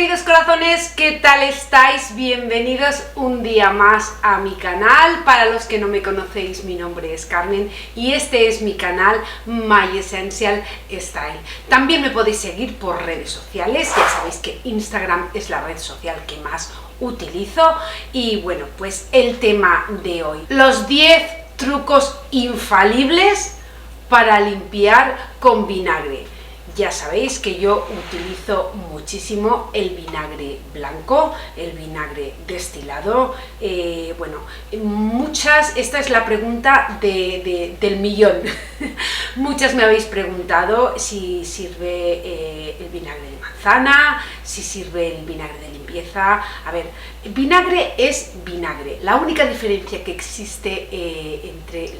queridos corazones, ¿qué tal estáis? Bienvenidos un día más a mi canal. Para los que no me conocéis, mi nombre es Carmen y este es mi canal My Essential Style. También me podéis seguir por redes sociales, ya sabéis que Instagram es la red social que más utilizo. Y bueno, pues el tema de hoy, los 10 trucos infalibles para limpiar con vinagre. Ya sabéis que yo utilizo muchísimo el vinagre blanco, el vinagre destilado. Esta es la pregunta del millón. Muchas me habéis preguntado si sirve el vinagre de manzana, si sirve el vinagre de limpieza. A ver, vinagre es vinagre. La única diferencia que existe entre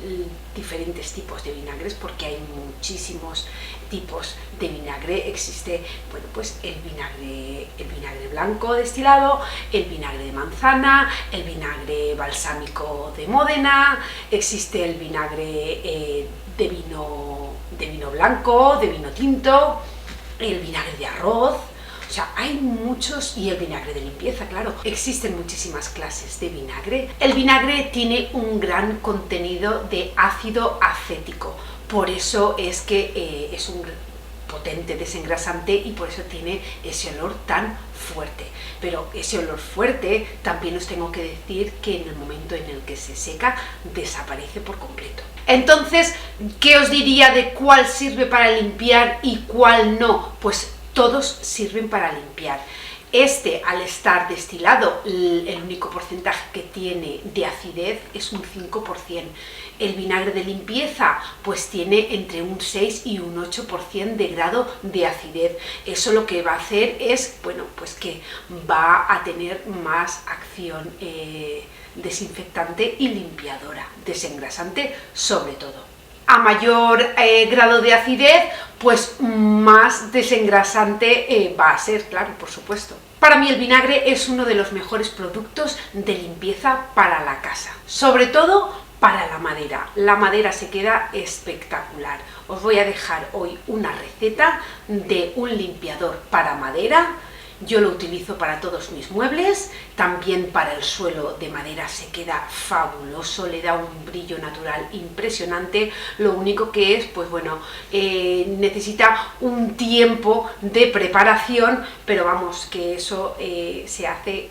diferentes tipos de vinagres, porque hay muchísimos tipos de vinagre, existe, bueno, pues el vinagre blanco destilado, el vinagre de manzana, el vinagre balsámico de Módena, existe el vinagre de vino blanco, de vino tinto, el vinagre de arroz. O sea, hay muchos, y el vinagre de limpieza, claro. Existen muchísimas clases de vinagre. El vinagre tiene un gran contenido de ácido acético, por eso es que es un potente desengrasante y por eso tiene ese olor tan fuerte. Pero ese olor fuerte también os tengo que decir que en el momento en el que se seca desaparece por completo. Entonces, ¿qué os diría de cuál sirve para limpiar y cuál no? Pues todos sirven para limpiar. Al estar destilado, el único porcentaje que tiene de acidez es un 5%. El vinagre de limpieza pues tiene entre un 6 y un 8% de grado de acidez. Eso lo que va a hacer es, bueno, pues que va a tener más acción desinfectante y limpiadora, desengrasante sobre todo. A mayor grado de acidez, pues más desengrasante va a ser, claro, por supuesto. Para mí el vinagre es uno de los mejores productos de limpieza para la casa, sobre todo para la madera. La madera se queda espectacular. Os voy a dejar hoy una receta de un limpiador para madera. Yo lo utilizo para todos mis muebles, también para el suelo de madera se queda fabuloso, le da un brillo natural impresionante. Lo único que es, pues bueno, necesita un tiempo de preparación, pero vamos, que eso se hace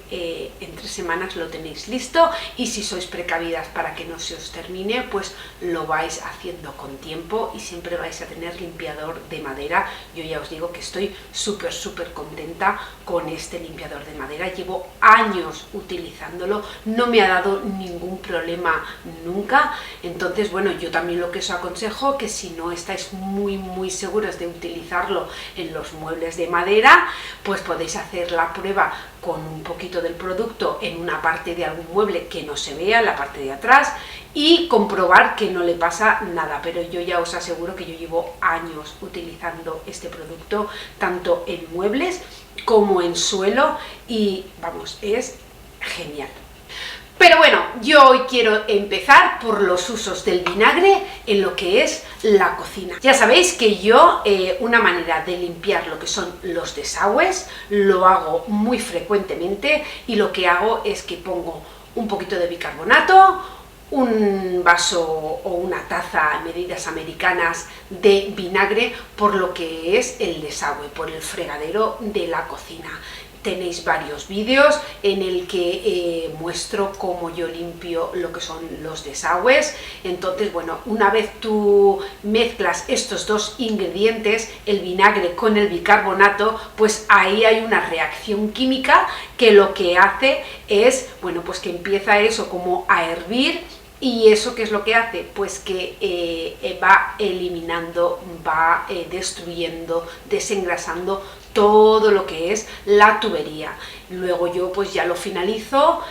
en 3 semanas, lo tenéis listo, y si sois precavidas para que no se os termine, pues lo vais haciendo con tiempo y siempre vais a tener limpiador de madera. Yo ya os digo que estoy súper contenta con este limpiador de madera. Llevo años utilizándolo, no me ha dado ningún problema nunca. Entonces, bueno, yo también lo que os aconsejo, que si no estáis muy seguros de utilizarlo en los muebles de madera, pues podéis hacer la prueba con un poquito del producto en una parte de algún mueble que no se vea, en la parte de atrás, y comprobar que no le pasa nada. Pero yo ya os aseguro que yo llevo años utilizando este producto, tanto en muebles como en suelo, y vamos, es genial. Pero bueno, yo hoy quiero empezar por los usos del vinagre en lo que es la cocina. Ya sabéis que yo una manera de limpiar lo que son los desagües lo hago muy frecuentemente, y lo que hago es que pongo un poquito de bicarbonato, un vaso o una taza, medidas americanas, de vinagre por lo que es el desagüe, por el fregadero de la cocina. Tenéis varios vídeos en el que muestro cómo yo limpio lo que son los desagües. Entonces, bueno, una vez tú mezclas estos dos ingredientes, el vinagre con el bicarbonato, pues ahí hay una reacción química que lo que hace es, bueno, pues que empieza eso como a hervir. ¿Y eso qué es lo que hace? Pues que va eliminando, va destruyendo, desengrasando todo lo que es la tubería. Luego yo pues ya lo finalizo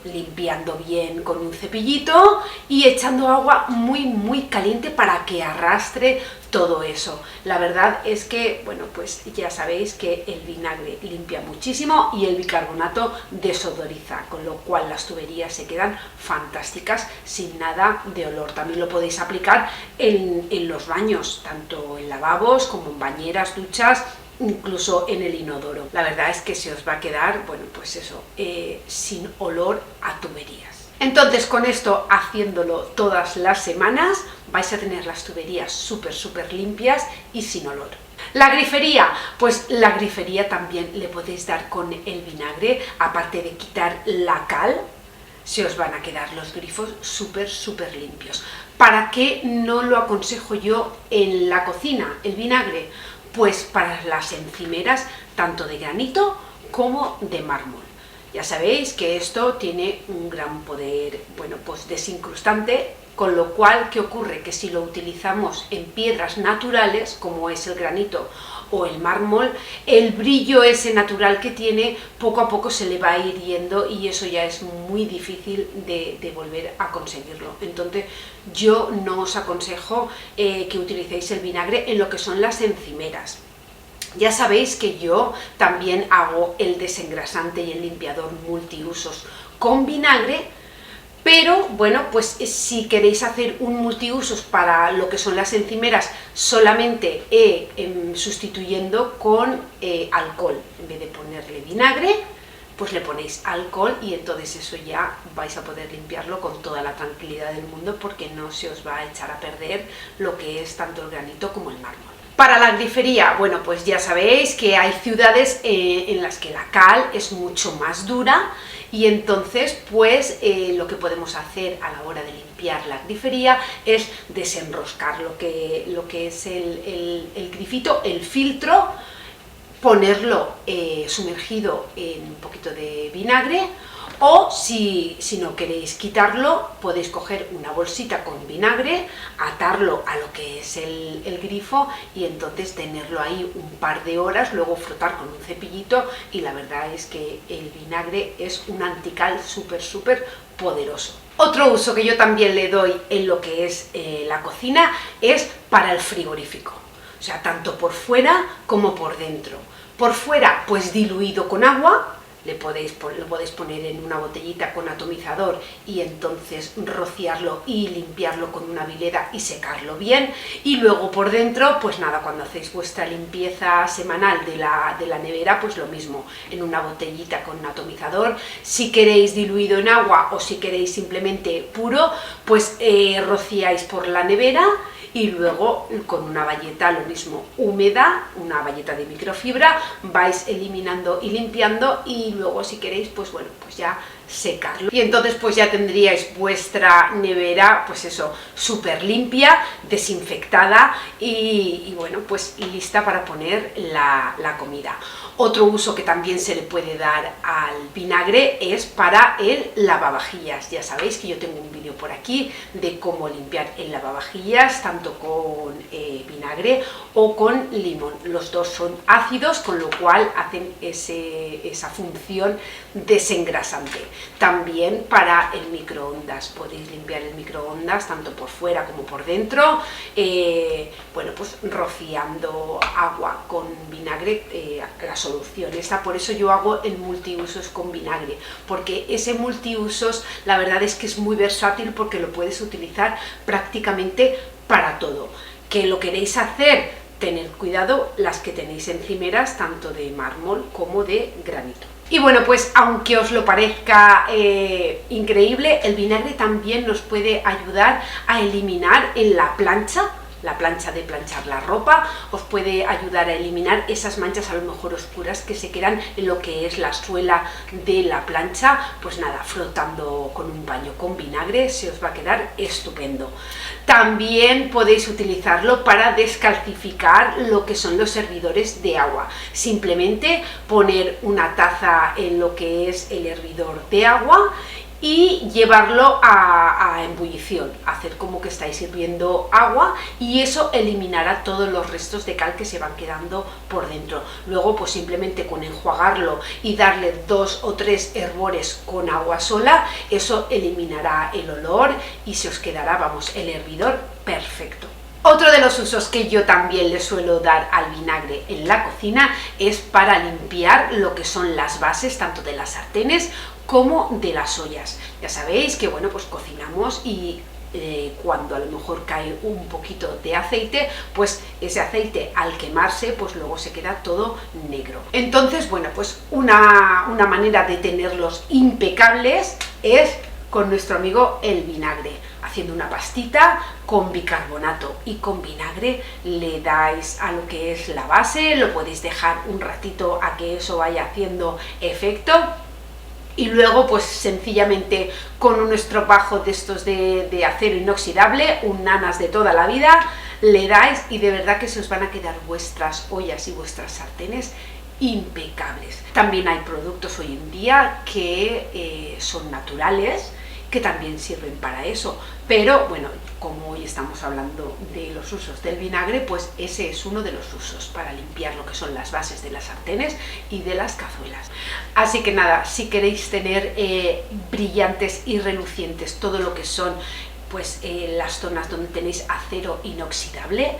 limpiando bien con un cepillito y echando agua muy caliente para que arrastre todo eso. La verdad es que, bueno, pues ya sabéis que el vinagre limpia muchísimo y el bicarbonato desodoriza, con lo cual las tuberías se quedan fantásticas sin nada de olor. También lo podéis aplicar en los baños, tanto en lavabos como en bañeras, duchas, incluso en el inodoro. La verdad es que se os va a quedar, bueno, pues eso, sin olor a tuberías. Entonces, con esto, haciéndolo todas las semanas, vais a tener las tuberías súper limpias y sin olor. La grifería, pues la grifería también le podéis dar con el vinagre, aparte de quitar la cal, se os van a quedar los grifos súper limpios. ¿Para qué no lo aconsejo yo en la cocina, el vinagre? Pues para las encimeras, tanto de granito como de mármol. Ya sabéis que esto tiene un gran poder, bueno, pues desincrustante, con lo cual, ¿qué ocurre? Que si lo utilizamos en piedras naturales, como es el granito o el mármol, el brillo ese natural que tiene, poco a poco se le va a ir yendo y eso ya es muy difícil de volver a conseguirlo. Entonces, yo no os aconsejo que utilicéis el vinagre en lo que son las encimeras. Ya sabéis que yo también hago el desengrasante y el limpiador multiusos con vinagre, pero bueno, pues si queréis hacer un multiusos para lo que son las encimeras, solamente sustituyendo con alcohol. En vez de ponerle vinagre, pues le ponéis alcohol y entonces eso ya vais a poder limpiarlo con toda la tranquilidad del mundo, porque no se os va a echar a perder lo que es tanto el granito como el mármol. Para la grifería, bueno, pues ya sabéis que hay ciudades en las que la cal es mucho más dura y entonces pues lo que podemos hacer a la hora de limpiar la grifería es desenroscar lo que es el grifito, el filtro, ponerlo sumergido en un poquito de vinagre, o si no queréis quitarlo, podéis coger una bolsita con vinagre, atarlo a lo que es el grifo y entonces tenerlo ahí un par de horas, luego frotar con un cepillito, y la verdad es que el vinagre es un antical súper poderoso. Otro uso que yo también le doy en lo que es la cocina es para el frigorífico, o sea, tanto por fuera como por dentro. Por fuera, pues diluido con agua, lo podéis poner en una botellita con atomizador y entonces rociarlo y limpiarlo con una vileda y secarlo bien. Y luego por dentro, pues nada, cuando hacéis vuestra limpieza semanal de la nevera, pues lo mismo, en una botellita con atomizador. Si queréis diluido en agua o si queréis simplemente puro, pues rociáis por la nevera. Y luego con una bayeta, lo mismo, húmeda, una bayeta de microfibra, vais eliminando y limpiando, y luego si queréis, pues bueno, pues ya secarlo. Y entonces pues ya tendríais vuestra nevera, pues eso, súper limpia, desinfectada y bueno, pues lista para poner la comida. Otro uso que también se le puede dar al vinagre es para el lavavajillas. Ya sabéis que yo tengo un vídeo por aquí de cómo limpiar el lavavajillas, tanto con vinagre o con limón. Los dos son ácidos, con lo cual hacen esa función desengrasante. También para el microondas, podéis limpiar el microondas tanto por fuera como por dentro, bueno, pues rociando agua con vinagre, la solución esta. Por eso yo hago el multiusos con vinagre, porque ese multiusos la verdad es que es muy versátil, porque lo puedes utilizar prácticamente para todo. ¿Que lo queréis hacer? Tened cuidado las que tenéis encimeras, tanto de mármol como de granito. Y bueno, pues aunque os lo parezca increíble, el vinagre también nos puede ayudar a eliminar en la plancha de planchar la ropa, os puede ayudar a eliminar esas manchas a lo mejor oscuras que se quedan en lo que es la suela de la plancha. Pues nada, frotando con un paño con vinagre se os va a quedar estupendo. También podéis utilizarlo para descalcificar lo que son los hervidores de agua. Simplemente poner una taza en lo que es el hervidor de agua y llevarlo a ebullición, hacer como que estáis hirviendo agua, y eso eliminará todos los restos de cal que se van quedando por dentro. Luego pues simplemente con enjuagarlo y darle 2 o 3 hervores con agua sola, eso eliminará el olor y se os quedará, vamos, el hervidor perfecto. Otro de los usos que yo también le suelo dar al vinagre en la cocina es para limpiar lo que son las bases, tanto de las sartenes como de las ollas. Ya sabéis que bueno, pues cocinamos y cuando a lo mejor cae un poquito de aceite, pues ese aceite al quemarse, pues luego se queda todo negro. Entonces, bueno, pues una manera de tenerlos impecables es con nuestro amigo el vinagre, haciendo una pastita con bicarbonato y con vinagre. Le dais a lo que es la base, lo podéis dejar un ratito a que eso vaya haciendo efecto, y luego pues sencillamente con un estropajo de estos de acero inoxidable, un nanas de toda la vida, le dais y de verdad que se os van a quedar vuestras ollas y vuestras sartenes impecables. También hay productos hoy en día que son naturales, que también sirven para eso, pero bueno, como hoy estamos hablando de los usos del vinagre, pues ese es uno de los usos, para limpiar lo que son las bases de las sartenes y de las cazuelas. Así que nada, si queréis tener brillantes y relucientes todo lo que son pues las zonas donde tenéis acero inoxidable,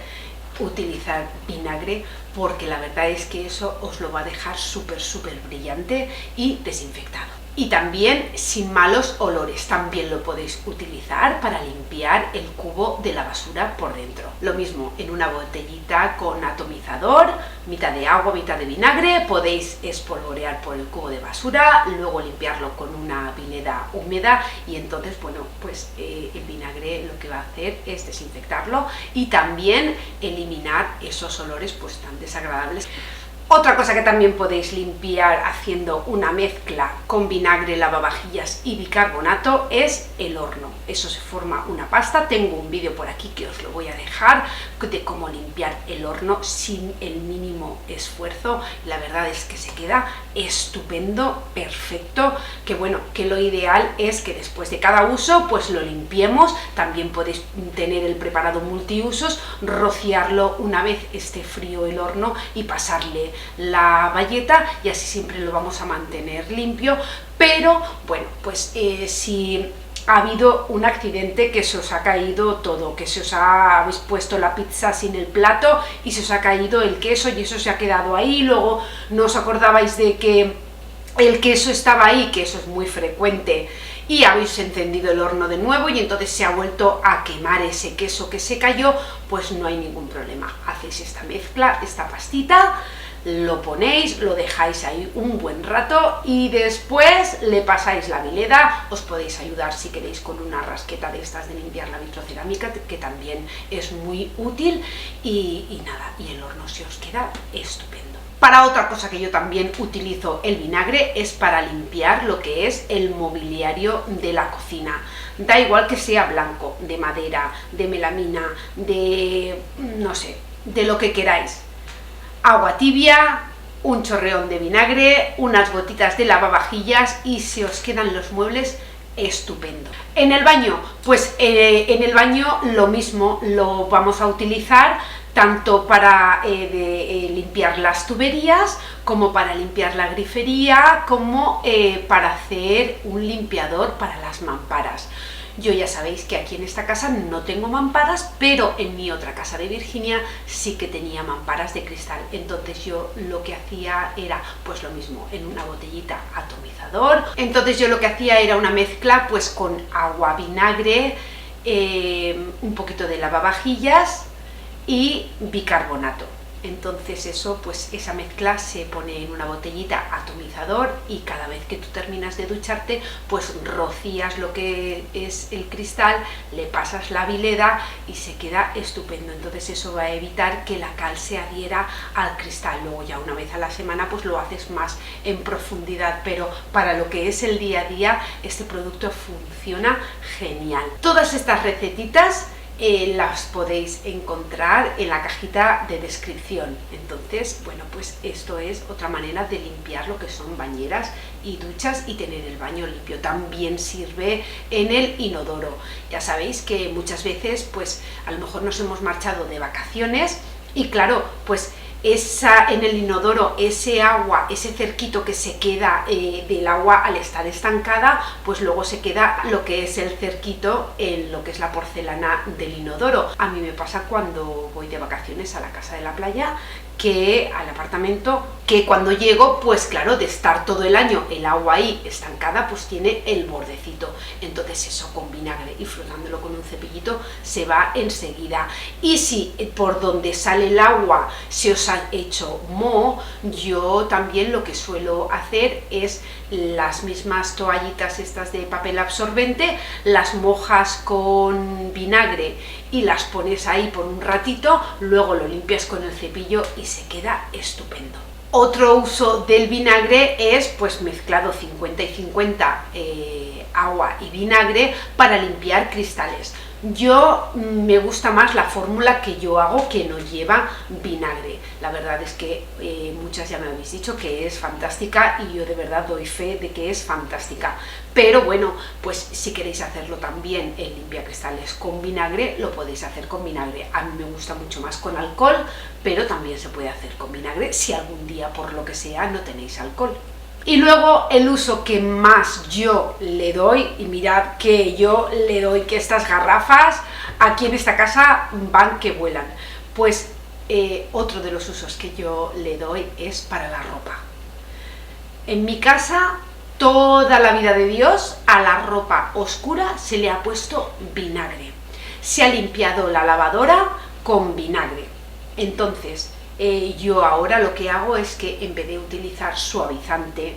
utilizar vinagre, porque la verdad es que eso os lo va a dejar súper brillante y desinfectado. Y también sin malos olores, también lo podéis utilizar para limpiar el cubo de la basura por dentro. Lo mismo, en una botellita con atomizador, mitad de agua, mitad de vinagre, podéis espolvorear por el cubo de basura, luego limpiarlo con una vineda húmeda, y entonces, bueno, pues el vinagre lo que va a hacer es desinfectarlo y también eliminar esos olores pues tan desagradables. Otra cosa que también podéis limpiar haciendo una mezcla con vinagre, lavavajillas y bicarbonato es el horno. Eso se forma una pasta. Tengo un vídeo por aquí que os lo voy a dejar de cómo limpiar el horno sin el mínimo esfuerzo. La verdad es que se queda estupendo, perfecto, que bueno, que lo ideal es que después de cada uso pues lo limpiemos. También podéis tener el preparado multiusos, rociarlo una vez esté frío el horno y pasarle la bayeta, y así siempre lo vamos a mantener limpio. Pero bueno, pues si ha habido un accidente, que se os ha caído todo, que habéis puesto la pizza sin el plato y se os ha caído el queso y eso se ha quedado ahí, luego no os acordabais de que el queso estaba ahí, que eso es muy frecuente, y habéis encendido el horno de nuevo y entonces se ha vuelto a quemar ese queso que se cayó, pues no hay ningún problema. Hacéis esta mezcla, esta pastita, lo ponéis, lo dejáis ahí un buen rato y después le pasáis la vileda. Os podéis ayudar si queréis con una rasqueta de estas de limpiar la vitrocerámica, que también es muy útil, y nada, y el horno se os queda estupendo. Para otra cosa que yo también utilizo el vinagre es para limpiar lo que es el mobiliario de la cocina. Da igual que sea blanco, de madera, de melamina, de no sé, de lo que queráis. Agua tibia, un chorreón de vinagre, unas gotitas de lavavajillas y se os quedan los muebles estupendo. En el baño, pues en el baño lo mismo, lo vamos a utilizar tanto para limpiar las tuberías, como para limpiar la grifería, como para hacer un limpiador para las mamparas. Yo ya sabéis que aquí en esta casa no tengo mamparas, pero en mi otra casa de Virginia sí que tenía mamparas de cristal. Entonces yo lo que hacía era pues lo mismo, en una botellita atomizador. Entonces yo lo que hacía era una mezcla pues con agua, vinagre, un poquito de lavavajillas y bicarbonato. Entonces eso, pues esa mezcla se pone en una botellita atomizador y cada vez que tú terminas de ducharte pues rocías lo que es el cristal, le pasas la vileda y se queda estupendo. Entonces eso va a evitar que la cal se adhiera al cristal. Luego ya una vez a la semana pues lo haces más en profundidad, pero para lo que es el día a día este producto funciona genial. Todas estas recetitas las podéis encontrar en la cajita de descripción. Entonces, bueno, pues esto es otra manera de limpiar lo que son bañeras y duchas y tener el baño limpio. También sirve en el inodoro. Ya sabéis que muchas veces, pues a lo mejor nos hemos marchado de vacaciones y claro, pues en el inodoro, ese agua, ese cerquito que se queda del agua al estar estancada, pues luego se queda lo que es el cerquito en lo que es la porcelana del inodoro. A mí me pasa cuando voy de vacaciones a la casa de la playa, que al apartamento, que cuando llego, pues claro, de estar todo el año el agua ahí estancada, pues tiene el bordecito. Entonces eso con vinagre y frotándolo con un cepillito se va enseguida. Y si por donde sale el agua se os ha hecho moho, yo también lo que suelo hacer es las mismas toallitas estas de papel absorbente, las mojas con vinagre y las pones ahí por un ratito, luego lo limpias con el cepillo y se queda estupendo. Otro uso del vinagre es pues mezclado 50 y 50 agua y vinagre para limpiar cristales. Yo me gusta más la fórmula que yo hago, que no lleva vinagre. La verdad es que muchas ya me habéis dicho que es fantástica y yo de verdad doy fe de que es fantástica. Pero bueno, pues si queréis hacerlo también en limpiacristales con vinagre, lo podéis hacer con vinagre. A mí me gusta mucho más con alcohol, pero también se puede hacer con vinagre si algún día por lo que sea no tenéis alcohol. Y luego el uso que más yo le doy, y mirad que yo le doy que estas garrafas aquí en esta casa van que vuelan, pues otro de los usos que yo le doy es para la ropa. En mi casa toda la vida de Dios a la ropa oscura se le ha puesto vinagre. Se ha limpiado la lavadora con vinagre. Entonces yo ahora lo que hago es que en vez de utilizar suavizante,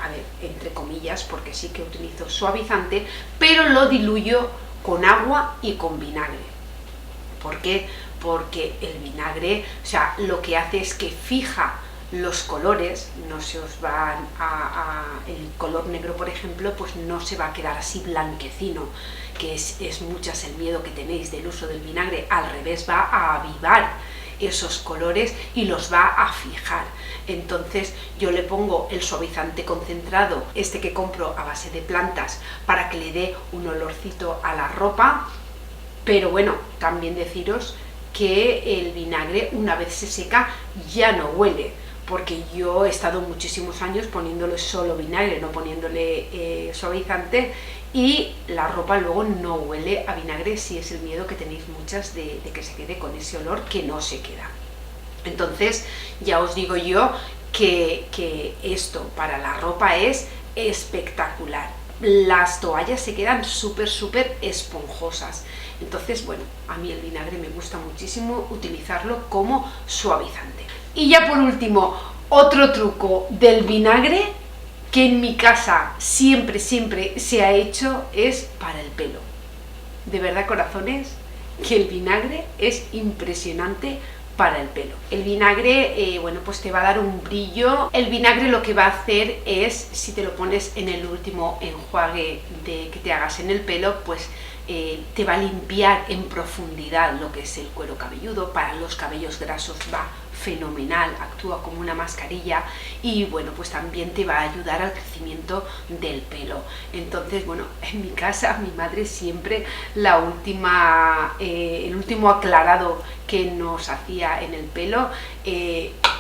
a ver, entre comillas, porque sí que utilizo suavizante, pero lo diluyo con agua y con vinagre. ¿Por qué? Porque el vinagre, o sea, lo que hace es que fija los colores, no se os van el color negro, por ejemplo, pues no se va a quedar así blanquecino, que es muchas el miedo que tenéis del uso del vinagre. Al revés, va a avivar esos colores y los va a fijar. Entonces yo le pongo el suavizante concentrado, este que compro a base de plantas, para que le dé un olorcito a la ropa. Pero bueno, también deciros que el vinagre una vez se seca ya no huele, porque yo he estado muchísimos años poniéndole solo vinagre, no poniéndole suavizante, y la ropa luego no huele a vinagre, si es el miedo que tenéis muchas de que se quede con ese olor que no se queda. Entonces ya os digo yo que esto para la ropa es espectacular. Las toallas se quedan súper esponjosas. Entonces, bueno, a mí el vinagre me gusta muchísimo utilizarlo como suavizante. Y ya por último, otro truco del vinagre que en mi casa siempre se ha hecho es para el pelo. De verdad, corazones, que el vinagre es impresionante para el pelo. El vinagre, bueno, pues te va a dar un brillo. El vinagre lo que va a hacer es, si te lo pones en el último enjuague que te hagas en el pelo, pues te va a limpiar en profundidad lo que es el cuero cabelludo. Para los cabellos grasos va fenomenal, actúa como una mascarilla y bueno, pues también te va a ayudar al crecimiento del pelo. Entonces, bueno, en mi casa mi madre siempre el último aclarado que nos hacía en el pelo,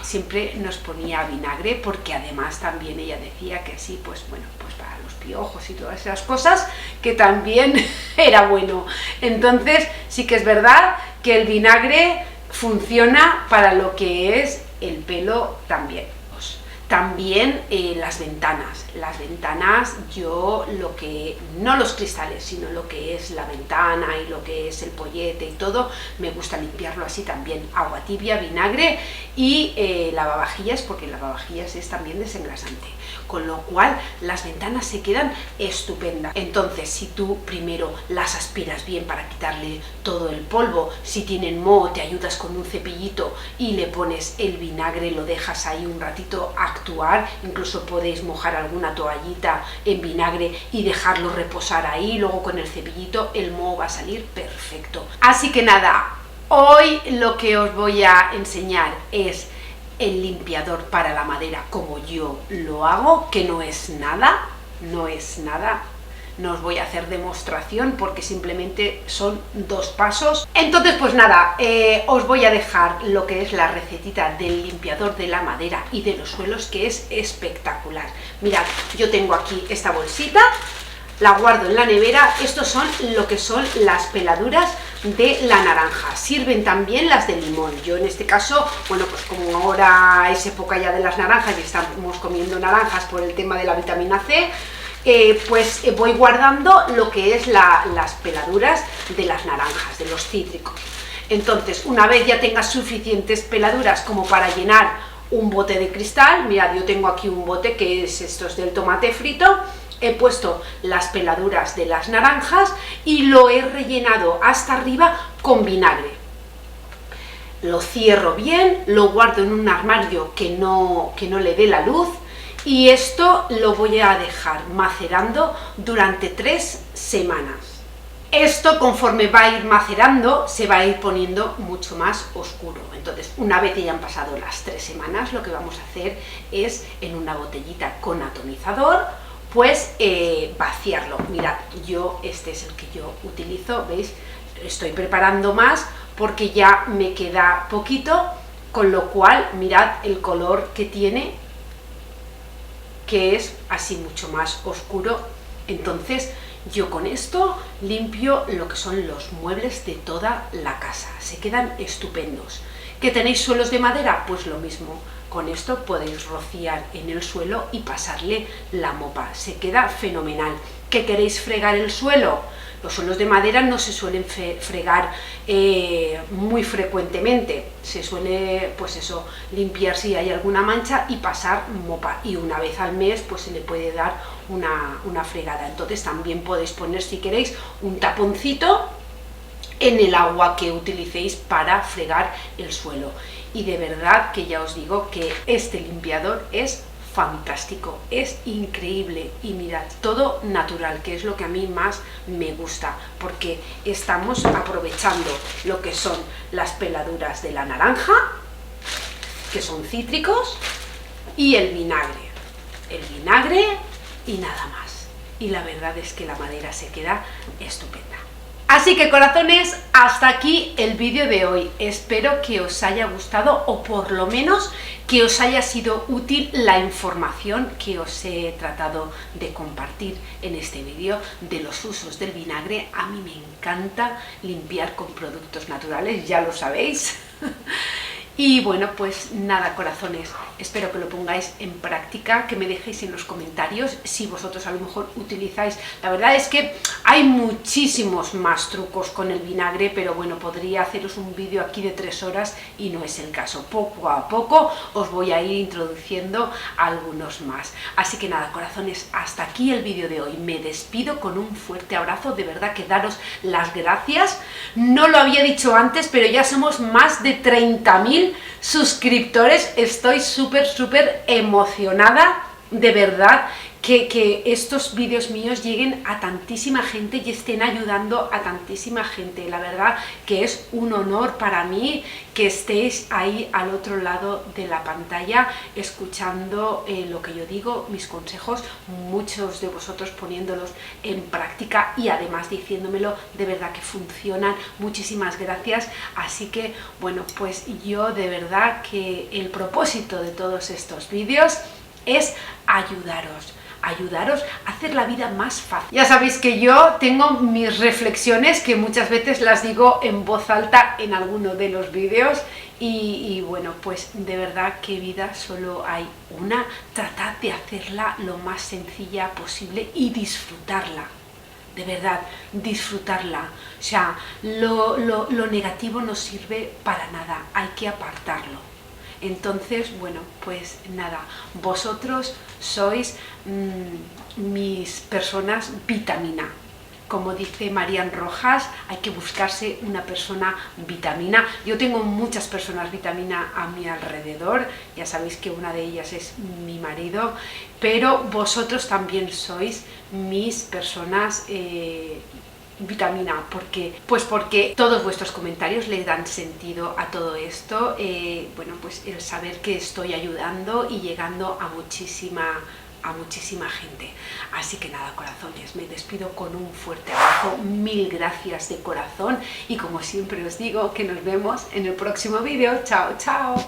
siempre nos ponía vinagre, porque además también ella decía que así, pues bueno, pues para los piojos y todas esas cosas, que también era bueno. Entonces sí que es verdad que el vinagre funciona para lo que es el pelo también. También las ventanas. Las ventanas, yo lo que, no los cristales, sino lo que es la ventana y lo que es el pollete y todo, me gusta limpiarlo así también. Agua tibia, vinagre y lavavajillas, porque el lavavajillas es también desengrasante. Con lo cual las ventanas se quedan estupendas. Entonces, si tú primero las aspiras bien para quitarle todo el polvo, si tienen moho te ayudas con un cepillito y le pones el vinagre, lo dejas ahí un ratito a actuar, incluso podéis mojar alguna toallita en vinagre y dejarlo reposar ahí, luego con el cepillito el moho va a salir perfecto. Así que nada, hoy lo que os voy a enseñar es el limpiador para la madera como yo lo hago, que no es nada, no os voy a hacer demostración porque simplemente son 2 pasos. Entonces, pues nada, os voy a dejar lo que es la recetita del limpiador de la madera y de los suelos, que es espectacular. Mirad, yo tengo aquí esta bolsita, la guardo en la nevera. Estos son lo que son las peladuras de la naranja. Sirven también las de limón. Yo en este caso, bueno, pues como ahora es época ya de las naranjas y estamos comiendo naranjas por el tema de la vitamina C, pues voy guardando lo que es las peladuras de las naranjas, de los cítricos. Entonces, una vez ya tengas suficientes peladuras como para llenar un bote de cristal, mirad, yo tengo aquí un bote que es estos del tomate frito, he puesto las peladuras de las naranjas y lo he rellenado hasta arriba con vinagre. Lo cierro bien, lo guardo en un armario que no le dé la luz, y esto lo voy a dejar macerando durante 3 semanas. Esto, conforme va a ir macerando, se va a ir poniendo mucho más oscuro. Entonces, una vez que ya han pasado las 3 semanas, lo que vamos a hacer es, en una botellita con atomizador, pues vaciarlo. Mirad, este es el que yo utilizo, ¿veis? Estoy preparando más porque ya me queda poquito, con lo cual, mirad el color que tiene, que es así mucho más oscuro. Entonces yo con esto limpio lo que son los muebles de toda la casa, se quedan estupendos. ¿Que tenéis suelos de madera? Pues lo mismo, con esto podéis rociar en el suelo y pasarle la mopa, se queda fenomenal. ¿Que queréis fregar el suelo? Los suelos de madera no se suelen fregar muy frecuentemente, se suele, pues eso, limpiar si hay alguna mancha y pasar mopa, y una vez al mes pues se le puede dar una fregada. Entonces también podéis poner, si queréis, un taponcito en el agua que utilicéis para fregar el suelo. Y de verdad que ya os digo que este limpiador es fantástico, es increíble, y mirad, todo natural, que es lo que a mí más me gusta, porque estamos aprovechando lo que son las peladuras de la naranja, que son cítricos, y el vinagre y nada más. Y la verdad es que la madera se queda estupenda. Así que, corazones, hasta aquí el vídeo de hoy. Espero que os haya gustado, o por lo menos que os haya sido útil la información que os he tratado de compartir en este vídeo de los usos del vinagre. A mí me encanta limpiar con productos naturales, ya lo sabéis. Y bueno, pues nada, corazones, espero que lo pongáis en práctica, que me dejéis en los comentarios si vosotros a lo mejor utilizáis. La verdad es que hay muchísimos más trucos con el vinagre, pero bueno, podría haceros un vídeo aquí de 3 horas y no es el caso. Poco a poco os voy a ir introduciendo algunos más. Así que nada, corazones, hasta aquí el vídeo de hoy. Me despido con un fuerte abrazo, de verdad que daros las gracias. No lo había dicho antes, pero ya somos más de 30.000 suscriptores. Estoy súper emocionada, de verdad, que estos vídeos míos lleguen a tantísima gente y estén ayudando a tantísima gente. La verdad que es un honor para mí que estéis ahí al otro lado de la pantalla escuchando lo que yo digo, mis consejos, muchos de vosotros poniéndolos en práctica y además diciéndomelo de verdad que funcionan. Muchísimas gracias. Así que bueno, pues yo de verdad que el propósito de todos estos vídeos es ayudaros a hacer la vida más fácil. Ya sabéis que yo tengo mis reflexiones que muchas veces las digo en voz alta en alguno de los vídeos y bueno, pues de verdad que vida solo hay una. Tratad de hacerla lo más sencilla posible y disfrutarla. De verdad, disfrutarla. O sea, lo negativo no sirve para nada, hay que apartarlo. Entonces, bueno, pues nada, vosotros sois mis personas vitamina. Como dice Marian Rojas, hay que buscarse una persona vitamina. Yo tengo muchas personas vitamina a mi alrededor, ya sabéis que una de ellas es mi marido, pero vosotros también sois mis personas vitamina. Porque todos vuestros comentarios le dan sentido a todo esto. Bueno, pues el saber que estoy ayudando y llegando a muchísima gente. Así que nada, corazones, me despido con un fuerte abrazo, 1000 gracias de corazón y como siempre os digo, que nos vemos en el próximo vídeo. Chao, chao.